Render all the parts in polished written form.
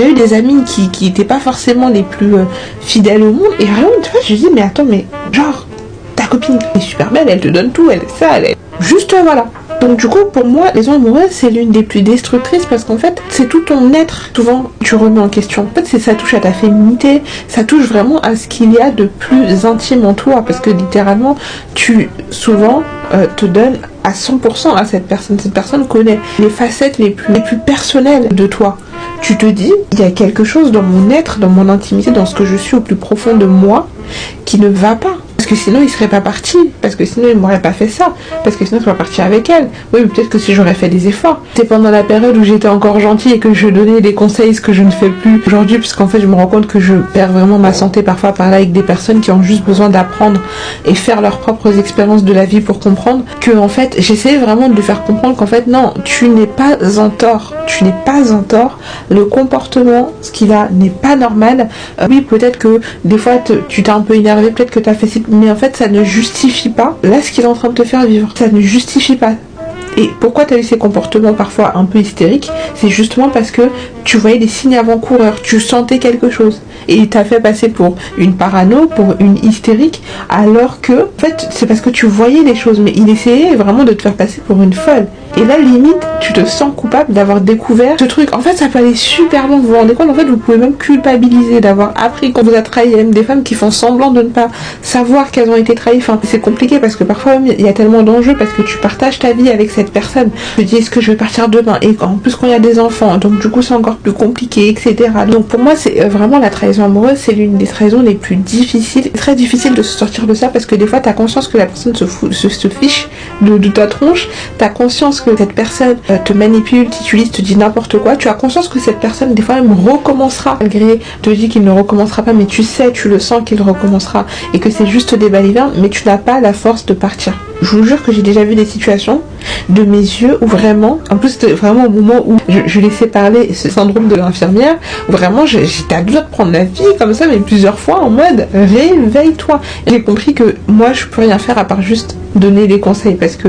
J'ai eu des amis qui étaient pas forcément les plus fidèles au monde, et vraiment une fois je me dis mais attends, mais genre ta copine est super belle, elle te donne tout, elle est ça, elle est juste voilà. Donc du coup pour moi les liaisons amoureuses c'est l'une des plus destructrices parce qu'en fait c'est tout ton être, souvent tu remets en question. En fait ça touche à ta féminité, ça touche vraiment à ce qu'il y a de plus intime en toi, parce que littéralement tu souvent te donnes à 100% à cette personne connaît les facettes les plus personnelles de toi. Tu te dis, il y a quelque chose dans mon être, dans mon intimité, dans ce que je suis au plus profond de moi, qui ne va pas. Parce que sinon il serait pas parti, parce que sinon il m'aurait pas fait ça, parce que sinon il serait pas parti avec elle. Oui, mais peut-être que si j'aurais fait des efforts. C'est pendant la période où j'étais encore gentille et que je donnais des conseils, ce que je ne fais plus aujourd'hui, puisqu'en fait je me rends compte que je perds vraiment ma santé parfois par là avec des personnes qui ont juste besoin d'apprendre et faire leurs propres expériences de la vie pour comprendre que en fait j'essayais vraiment de lui faire comprendre qu'en fait non, tu n'es pas en tort, tu n'es pas en tort, le comportement, ce qu'il a n'est pas normal. Oui, peut-être que des fois tu t'es un peu énervé, peut-être que tu as fait ci, mais en fait ça ne justifie pas là ce qu'il est en train de te faire vivre, ça ne justifie pas. Et pourquoi tu as eu ces comportements parfois un peu hystériques? C'est justement parce que tu voyais des signes avant-coureurs, tu sentais quelque chose. Et il t'a fait passer pour une parano, pour une hystérique, alors que, en fait, c'est parce que tu voyais les choses. Mais il essayait vraiment de te faire passer pour une folle. Et là, limite, tu te sens coupable d'avoir découvert ce truc. En fait, ça peut aller super loin. Vous vous rendez compte? En fait, vous pouvez même culpabiliser d'avoir appris qu'on vous a trahi. Il y a même des femmes qui font semblant de ne pas savoir qu'elles ont été trahies. Enfin, c'est compliqué parce que parfois, il y a tellement d'enjeux parce que tu partages ta vie avec cette personne. Tu te dis, est-ce que je vais partir demain? Et en plus, quand il y a des enfants, donc du coup, c'est encore plus compliqué, etc. Donc pour moi, c'est vraiment la trahison amoureuse, c'est l'une des trahisons les plus difficiles. C'est très difficile de se sortir de ça parce que des fois, t'as conscience que la personne se fiche de ta tronche. T'as conscience que cette personne te manipule, t'utilise, te dit n'importe quoi. Tu as conscience que cette personne, des fois, même recommencera. Malgré te dit qu'il ne recommencera pas, mais tu sais, tu le sens qu'il recommencera et que c'est juste des balivernes, mais tu n'as pas la force de partir. Je vous jure que j'ai déjà vu des situations de mes yeux où vraiment, en plus c'était vraiment au moment où je laissais parler ce syndrome de l'infirmière, où vraiment j'étais à deux doigts de prendre la vie comme ça, mais plusieurs fois en mode réveille-toi. J'ai compris que moi je peux rien faire à part juste donner des conseils parce que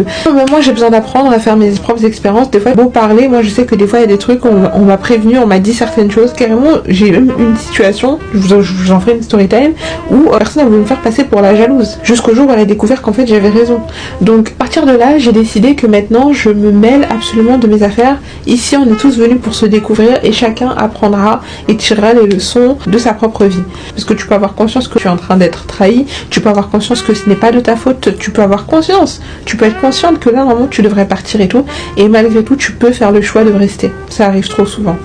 moi j'ai besoin d'apprendre à faire mes propres expériences. Des fois beau parler, moi je sais que des fois il y a des trucs, on m'a prévenu, on m'a dit certaines choses. Carrément j'ai même une situation, je vous en ferai une story time, où personne a voulu me faire passer pour la jalouse jusqu'au jour où elle a découvert qu'en fait j'avais raison. Donc à partir de là j'ai décidé que maintenant je me mêle absolument de mes affaires. Ici on est tous venus pour se découvrir et chacun apprendra et tirera les leçons de sa propre vie, parce que tu peux avoir conscience que tu es en train d'être trahi, tu peux avoir conscience que ce n'est pas de ta faute, tu peux avoir conscience, tu peux être consciente que là normalement tu devrais partir et tout, et malgré tout tu peux faire le choix de rester. Ça arrive trop souvent.